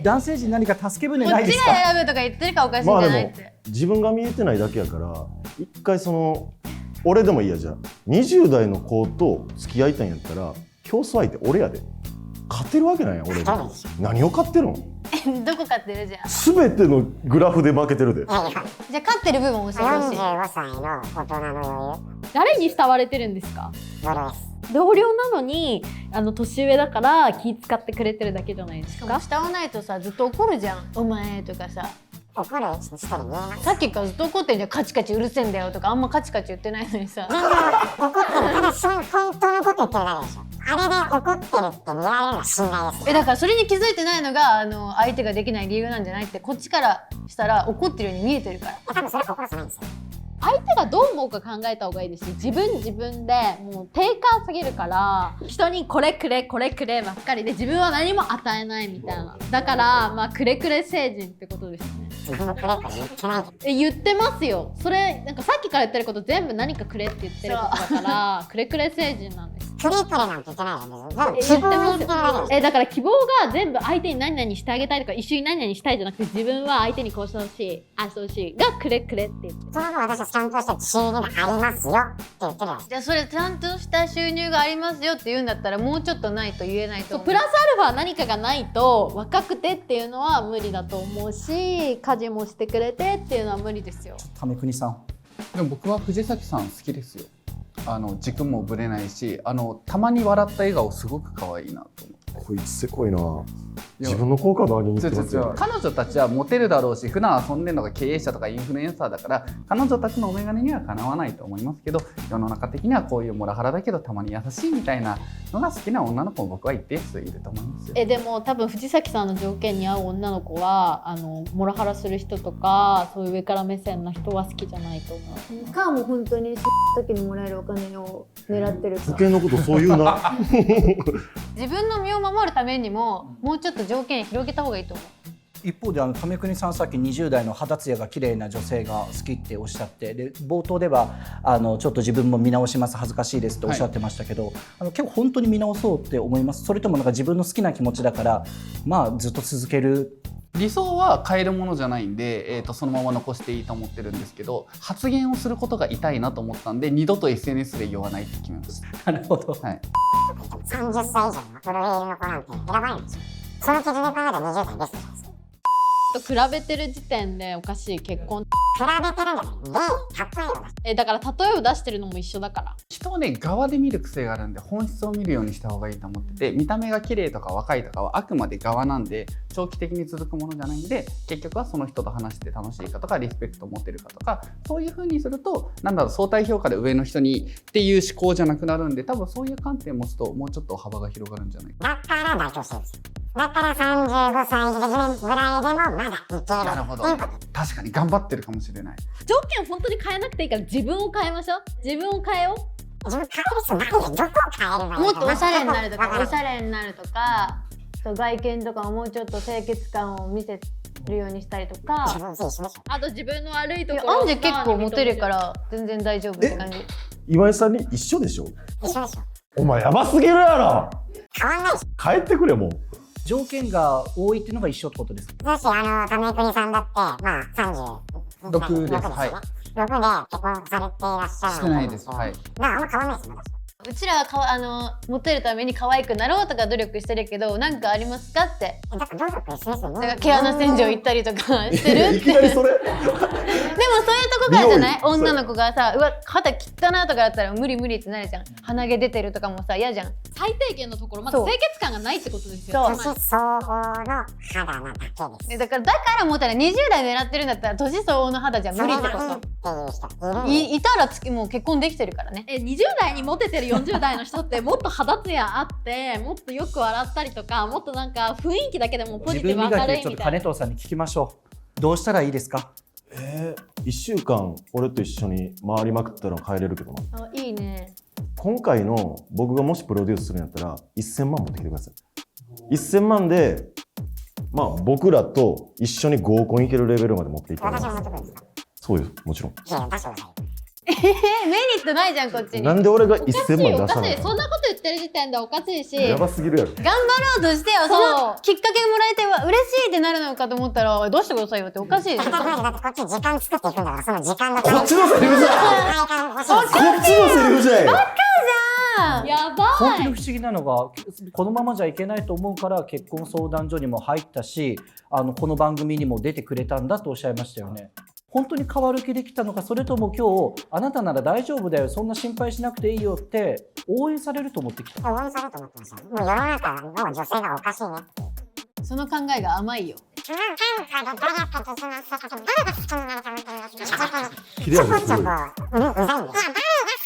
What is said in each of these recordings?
男性陣何か助け舟こっちないですか？が選ぶとか言ってるからおかしいんじゃないって。自分が見えてないだけやから一回俺でもいいや。じゃあ20代の子と付き合いたいんやったら競争相手俺やで。勝てるわけないやん俺に。何を勝ってるの？どこ勝ってるじゃん。全てのグラフで負けてるで。じゃあ勝ってる部分を教えてほしい。45歳の大人の余裕。誰に慕われてるんですか？同僚です。同僚なのに年上だから気使ってくれてるだけじゃないですしかもか？慕わないとさずっと怒るじゃん。お前とかさ。怒る一人見えます。さっきからずっと怒ってんじゃん。カチカチうるせえんだよとかあんまカチカチ言ってないのにさ。全然怒ってる。ただそういう本当のこと言ってるだけでしょ。あれで怒ってるって見られるのは信頼です。だからそれに気づいてないのが相手ができない理由なんじゃないって、こっちからしたら怒ってるように見えてるから。多分それ心じゃないんですよ。相手がどう思うか考えた方がいいですし、自分でもう定価すぎるから人にこれくれこれくればっかりで自分は何も与えないみたいな。だからまあくれくれ成人ってことですね。自分のプレーから言ってないけど。言ってますよ。それなんかさっきから言ってること全部何かくれって言ってることだからくれくれ成人なんです。プレープレなんて言ってないよね。言ってますよ。だから希望が全部相手に何々してあげたいとか一緒に何々したいじゃなくて、自分は相手にこうしてほしいああしてほしいがくれくれって言ってる。その分私はちゃんとした収入がありますよって言ってるわけ。じゃあそれちゃんとした収入がありますよって言うんだったらもうちょっとないと言えないと思う。プラスアルファ何かがないと若くてっていうのは無理だと思うし、家事もしてくれてっていうのは無理ですよ。為国さん。でも僕は藤崎さん好きですよ。軸もぶれないし、たまに笑った笑顔すごく可愛いなと思って。こいつせこいな。自分の好感度上げに行ってますよ。彼女たちはモテるだろうし、普段遊んでるのが経営者とかインフルエンサーだから彼女たちのお眼鏡にはかなわないと思いますけど、世の中的にはこういうモラハラだけどたまに優しいみたいなのが好きな女の子も僕は一定数いると思いますよ。でも多分藤崎さんの条件に合う女の子はモラハラする人とかそういう上から目線な人は好きじゃないと思う。かも本当に時にもらえるお金を狙ってるか。保険のことそう言うな。自分の身を守るためにももうちょっと条件広げた方がいいと思う。一方で為国さんさっき20代の肌ツヤが綺麗な女性が好きっておっしゃって、で冒頭ではちょっと自分も見直します恥ずかしいですっておっしゃってましたけど、結構本当に見直そうって思います？それともなんか自分の好きな気持ちだからまあずっと続ける？理想は変えるものじゃないんで、そのまま残していいと思ってるんですけど、発言をすることが痛いなと思ったんで二度と SNS で言わないって決めました。なるほど、はい、30歳以上のプロフィールの子なんて選ばないんですよ。その基準で考えたら20代ベストじゃないですか。比べてる時点でおかしい。結婚比べてるんだから例えを出す。だから例えを出してるのも一緒だから。人をね側で見る癖があるんで本質を見るようにした方がいいと思ってて、見た目が綺麗とか若いとかはあくまで側なんで長期的に続くものじゃないんで、結局はその人と話して楽しいかとかリスペクトを持てるかとか、そういう風にすると相対評価で上の人にっていう思考じゃなくなるんで、多分そういう観点を持つともうちょっと幅が広がるんじゃないか。だから妥協してるんですよ。だから35歳ぐらいでもまだいける。なるほど。確かに頑張ってるかもしれない。条件を本当に変えなくていいから自分を変えましょう。自分を変えよう。自分変える必要ないんで、どこを変えればいいもっとおしゃれになるとか、おしゃゃれになるとか、そう外見とかももうちょっと清潔感を見せるようにしたりとか。あと自分の悪いところアンジェ結構モテるから全然大丈夫って感じ。今井さんに一緒でしょ？一緒でしょ。お前やばすぎるやろ。変わんないし。帰ってくれもう。条件が多いっていうのが一緒ってことですか？だし為国さんだってまあ36です。はい。6で結婚されていらっしゃるので。してないです。はい。だからあんま変わんないです私。うちらはモテるために可愛くなろうとか努力してるけど、なんかありますかって。だから努力しますよ。だから毛穴洗浄行ったりとかしてるって。いきなりそれ。でもそういうとこからじゃない？女の子がさ、うわ肌切ったなとかだったら無理無理ってなるじゃん。鼻毛出てるとかもさ嫌じゃん。最低限のところまず清潔感がないってことですよ。そう。年相応の肌なだけです。だからもう20代狙ってるんだったら年相応の肌じゃ無理ってこと。いたらもう結婚できてるからね。20代にモテてる40代の人ってもっと肌ツヤあってもっとよく笑ったりとか、もっとなんか雰囲気だけでもポジティブ明るいみたいな。自分磨きでちょっと金藤さんに聞きましょう。どうしたらいいですか？1週間俺と一緒に回りまくったら帰れるけどな。あ、いいね。今回の僕がもしプロデュースするんやったら1000万持ってきてください。1000万でまあ僕らと一緒に合コン行けるレベルまで持っていってもらいます。私は持ってくるんですか？そうよ、もちろん。いや出してください。メリットないじゃんこっちに。なんで俺が1000万出さないの？そんなこと言っってる時点でおかしいし、やばすぎるやろ。頑張ろうとしてよ、そのきっかけもらえて嬉しいってなるのかと思ったら、どうしてくださいよっておかしいでしょ。だってこっち時間作っていくんだから、その時間のこっちのセリフじゃん。こっちのセリフじゃんよ。やばい。本当に不思議なのが、このままじゃいけないと思うから結婚相談所にも入ったし、この番組にも出てくれたんだとおっしゃいましたよね。本当に変わる気できたのか、それとも今日あなたなら大丈夫だよ、そんな心配しなくていいよって応援されると思ってきた。応援されると思ってました。もう世の中の女性がおかしいねっていう。その考えが甘いよ。切れ味すごい。うざいんです。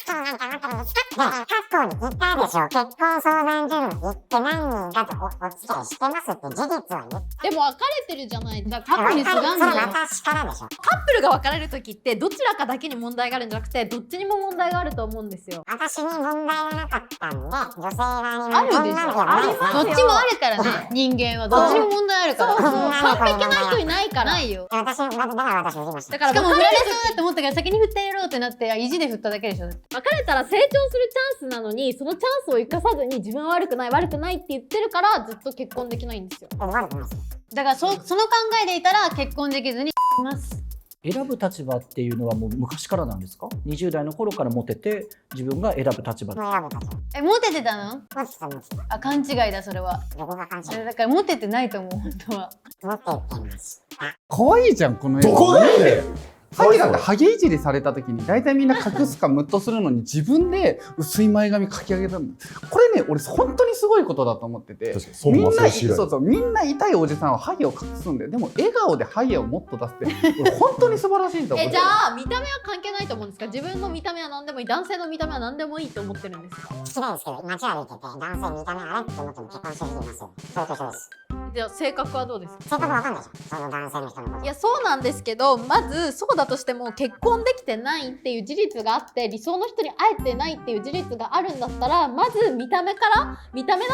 過去にいたでしょ。結婚相談所に行って何人かとお付き合いしてますって事実はね。でも別れてるじゃないですか。過去にすがんそれのよ。私からでしょ。カップルが別れる時ってどちらかだけに問題があるんじゃなくて、どっちにも問題があると思うんですよ。私に問題がなかったんで、女性側にあるでしょ。そんなのないですどっちもあるからね。人間はどっちにも問題あるから。完璧な人いないから。ないよ。だから私振りました。だからしかも振られそうだって思ったから先に振ってやろうってなって、意地で振っただけでしょ。別れたら成長するチャンスなのに、そのチャンスを生かさずに自分は悪くないって言ってるから、ずっと結婚できないんですよ。悪くないですよ。だからその考えでいたら結婚できずにいます。選ぶ立場っていうのはもう昔からなんですか？20代の頃からモテて自分が選ぶ立場。もう選ぶ立場。モテてたの？持ってた持ってた。あ、勘違いだそれは。どこが関係だからモテてないと思う、本当は。持ってってました。可愛いじゃんこの絵。どこがやねん。さっきだってハゲいじりされた時に大体みんな隠すかムッとするのに自分で薄い前髪かき上げたの。これね、俺本当にすごいことだと思ってて、確かにそうみんなそう知らんそうみんな痛いおじさんはハゲを隠すんで、でも笑顔でハゲをもっと出すって俺本当に素晴らしいと思う。じゃあ見た目は関係ないと思うんですか？自分の見た目は何でもいい、男性の見た目は何でもいいと思ってるんですか？聞きたいですけど、街歩いてて男性見た目あれって思っても結婚してる人いますよ。そういう人です。じゃあ性格はどうですか？性格わかんないじゃん。その男性の人のこと。いやそうなんですけど、まずそうだとしても結婚できてないっていう事実があって、理想の人に会えてないっていう事実があるんだったら、まず見た目だ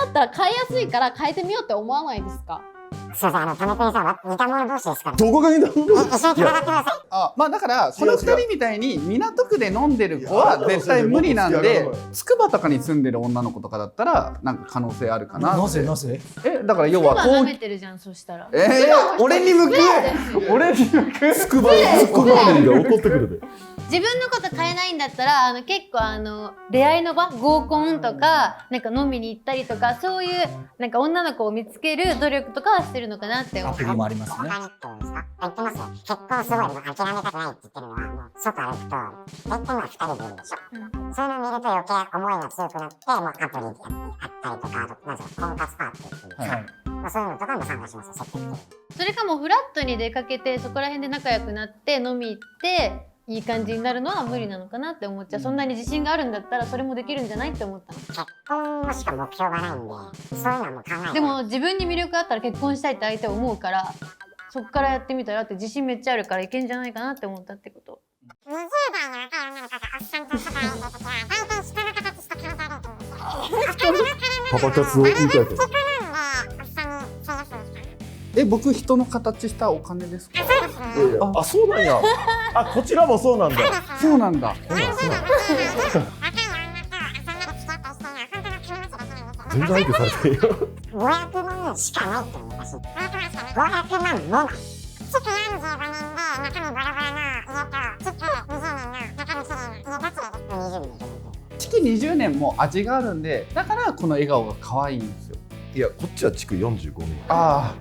ったら変えやすいから変えてみようって思わないですか？すいません、為国さんは似た者同士ですから。どこが似た者？一緒に戦ってください。あ、まあだからこの2人みたいに港区で飲んでる子は絶対無理なんで、筑波とかに住んでる女の子とかだったらなんか可能性あるかなって。なぜなぜ？だから要は今舐めてるじゃん、そしたら。俺に向く俺に向くつくば民が怒ってくるで。自分のこと変えないんだったら、結構出会いの場、合コンとかなんか飲みに行ったりとか、そういうなんか女の子を見つける努力とかはしてるのかなって思う。アプリもありますね。他にってことですか？言ってますよ。結婚すごいもう諦めたくないって言ってるのは、もう外歩くと大体まあ2人でいるでしょ。そういうのを見ると余計思いが強くなって、もうアプリであったりとか、なんですか、婚活パーティーっていうんですか、はい。まあそういうのとかも参加しますよ、積極的に。それかもうフラットに出かけて、そこら辺で仲良くなって飲み行っていい感じになるのは無理なのかなって思っちゃう。そんなに自信があるんだったらそれもできるんじゃないって思ったの。結婚しか目標がないんで、そういうのはもう考えない。でも自分に魅力あったら結婚したいって相手は思うから、そっからやってみたらって自信めっちゃあるからいけんじゃないかなって思ったってこと。20代の若い女の子がおっさんと社会に出てきたら、大体人の形した体があると思うんですよ。パパ活を言いたいと。おっさんにそうですか？僕人の形したお金ですか？あ、そうなんや。あ、こちらもそうなんだ。そうなんだ。全然相手されてるよ。500万しかないって思うらしい。500万もな。築45年で中身ボロボロの家と、築20年の中身きれいな家どちらですか？20年。築20年も味があるんで、だからこの笑顔が可愛いんですよ。いや、こっちは築45年。あ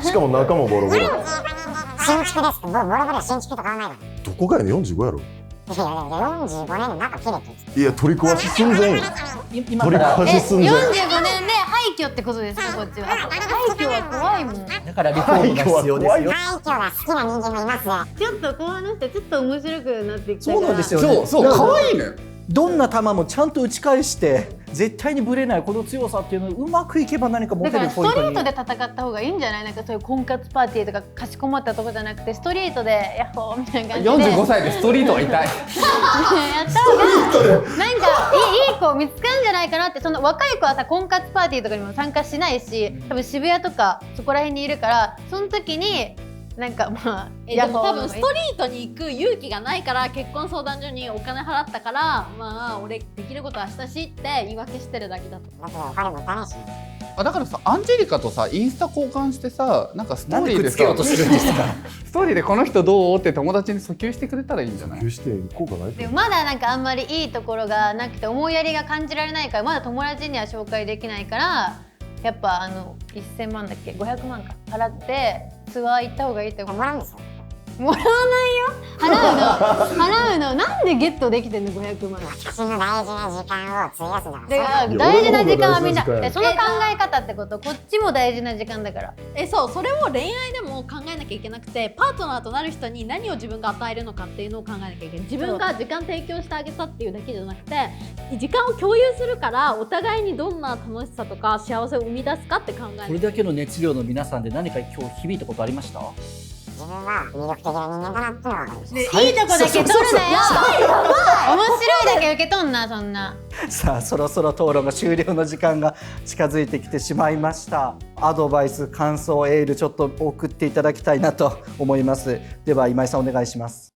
しかも中もボロボロ。新築です。ボロボロは新築と変わらないから。どこかやねん、45やろ。いやいや、45年の中切れてる。いや、取り壊し寸前よ。今から取り壊し寸前。 45年で廃墟ってことですか？こっちは廃墟は怖いもん。だからリフォームが必要ですよ。廃墟が好きな人間もいますよ。ちょっとこう話してちょっと面白くなってきたから。そうなんですよね。そうそう、可愛いのよ。どんな球もちゃんと打ち返して絶対にブレないこの強さっていうのをうまくいけば何か持てだからストるポイントに。リートで戦った方がいいんじゃない？なんかそういう婚活パーティーとかかしこまったとこじゃなくて、ストリートでヤッホーみたいな感じで45歳でストリートは痛い。やった方がなんかいい子見つかるんじゃないかなって。その若い子はさ、婚活パーティーとかにも参加しないし、多分渋谷とかそこら辺にいるから、その時になんかまあでも多分ストリートに行く勇気がないから結婚相談所にお金払ったからまあ俺できることはしたしって言い訳してるだけだと。だってお金もったいないし。だからさ、アンジェリカとさインスタ交換してさ、なんかストなんーリーでさでくっつけようとするんですかストーリーでこの人どうって友達に訴求してくれたらいいんじゃない？普及して効果ないとで思う。もまだなんかあんまりいいところがなくて思いやりが感じられないからまだ友達には紹介できないから、やっぱ1000万だっけ500万か払ってツアー行った方がいいと思う。もらうんですよ。もらわないよ。払うのなんでゲットできてんの500万。私の大事な時間を費やすのがでさ。大事な時間はみんな俺の方が大事な時間やその考え方ってこと、こっちも大事な時間だから。そう、それを恋愛でも考えなきゃいけなくて、パートナーとなる人に何を自分が与えるのかっていうのを考えなきゃいけない。自分が時間提供してあげたっていうだけじゃなくて、時間を共有するからお互いにどんな楽しさとか幸せを生み出すかって考えなきゃこれだけの熱量の皆さんで何か今日響いたことありました？自分は魅力的な人間だなっていうのが分かりました。いいとこだけ取るなよ。面白いだけ受け取んなそんな。さあそろそろ討論が終了の時間が近づいてきてしまいました。アドバイス、感想、エールちょっと送っていただきたいなと思います。では今井さんお願いします。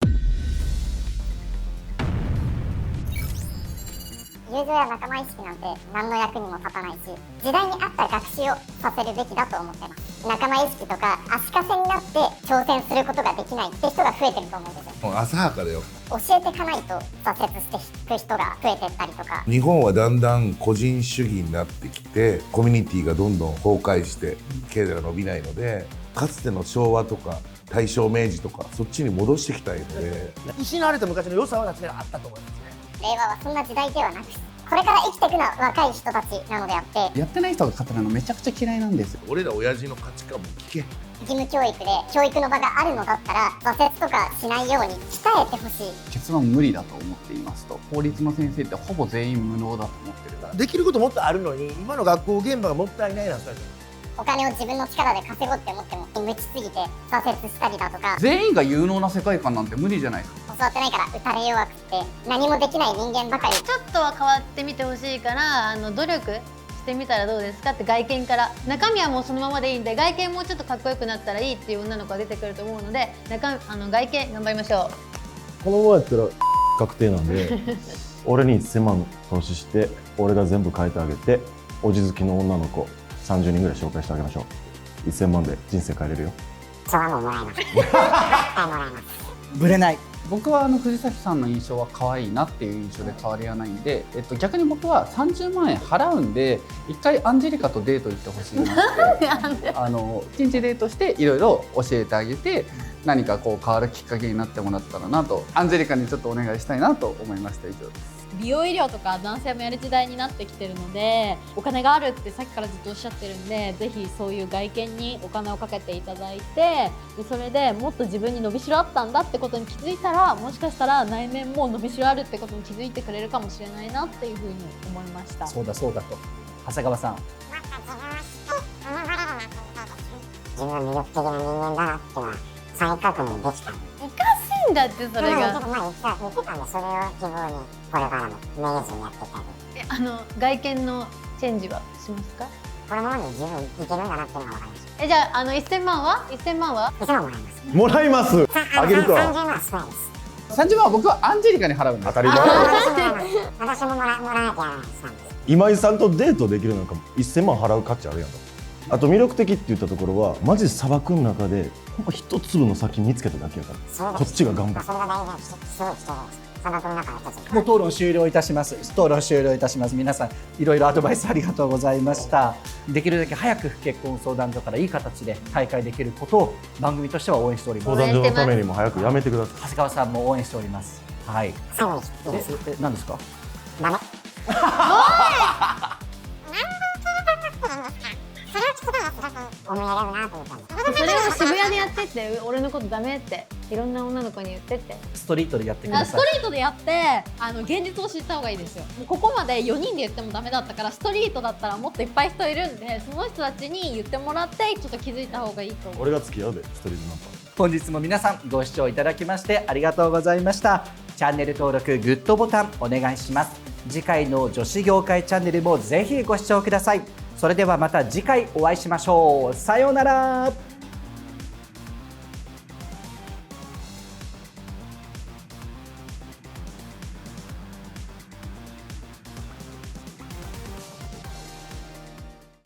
友情や仲間意識なんて何の役にも立たないし、時代に合った学習をさせるべきだと思ってます。仲間意識とか足かせになって挑戦することができないって人が増えてると思うんですよ。もう浅はかだよ。教えていかないと挫折していく人が増えてったりとか。日本はだんだん個人主義になってきて、コミュニティがどんどん崩壊して経済が伸びないので、かつての昭和とか大正明治とかそっちに戻していきたいので、失われた昔の良さは確かにあったと思いますね。令和はそんな時代ではなく、これから生きていくのは若い人たちなのであって、やってない人が語るのめちゃくちゃ嫌いなんですよ。俺ら親父の価値観も聞け。義務教育で教育の場があるのだったら挫折とかしないように鍛えてほしい。結論無理だと思っていますと。法律の先生ってほぼ全員無能だと思ってるから。できることもっとあるのに今の学校現場がもったいないなんてお金を自分の力で稼ごうって思っても無知すぎて挫折したりだとか、全員が有能な世界観なんて無理じゃないですか。教わってないから打たれ弱くて何もできない人間ばかり。ちょっとは変わってみてほしいから努力してみたらどうですかって外見から。中身はもうそのままでいいんで、外見もうちょっとかっこよくなったらいいっていう女の子が出てくると思うので、外見頑張りましょこのままやったら確定なんで俺に1000万投資して俺が全部変えてあげて、おじ好きの女の子30人ぐらい紹介してあげましょう。1000万で人生変えれるよ。それはもうもらえます。絶対もらえます。ぶれない。僕は藤崎さんの印象は可愛いなっていう印象で変わりはないんで、逆に僕は30万円払うんで一回アンジェリカとデート行ってほしいなって一日デートしていろいろ教えてあげて、何かこう変わるきっかけになってもらったらなと、アンジェリカにちょっとお願いしたいなと思いました。以上です。美容医療とか男性もやる時代になってきてるので、お金があるってさっきからずっとおっしゃってるんで、ぜひそういう外見にお金をかけていただいて、でそれでもっと自分に伸びしろあったんだってことに気づいたら、もしかしたら内面も伸びしろあるってことに気づいてくれるかもしれないなっていうふうに思いました。そうだそうだと。長谷川さん。自分は魅力的な人間だなっていうのは再確認できた。う。おかしいんだってそれが。まあ言ってたんで、それを希望にこれからもめげずにやっていきたい。外見のチェンジはしますか？このままで十分いけるんだなっていうのが分かりました。じゃあ1000万は1000万は1000万もらいます。もらいます。あげる30か。万は少ないです。30万は僕はアンジェリカに払うんです。当たり前。私ももらわなきゃやらないです。今井さんとデートできるなんか1000万払う価値あるやんか。あと魅力的って言ったところはマジで砂漠の中でほんま一粒の先見つけただけやから、こっちが頑張る。それが大事なんです。すごい貴重なんです。砂漠の中の一つ。もう討論終了いたします。討論終了いたします。皆さんいろいろアドバイスありがとうございました。できるだけ早く結婚相談所からいい形で大会できることを番組としては応援しております。相談所のためにも早くやめてください。長谷川さんも応援しております。はい。最後にいいです。何ですか？ダメ。思いやりあるなと思ったんです。それを渋谷でやってって俺のことダメっていろんな女の子に言ってって。ストリートでやってください。ストリートでやって現実を知った方がいいですよ。もうここまで4人で言ってもダメだったから、ストリートだったらもっといっぱい人いるんで、その人たちに言ってもらってちょっと気づいた方がいいと思う。俺が付き合うでストリートナンパ。本日も皆さんご視聴いただきましてありがとうございました。チャンネル登録、グッドボタンお願いします。次回の女子業界チャンネルもぜひご視聴ください。それではまた次回お会いしましょう。さようなら。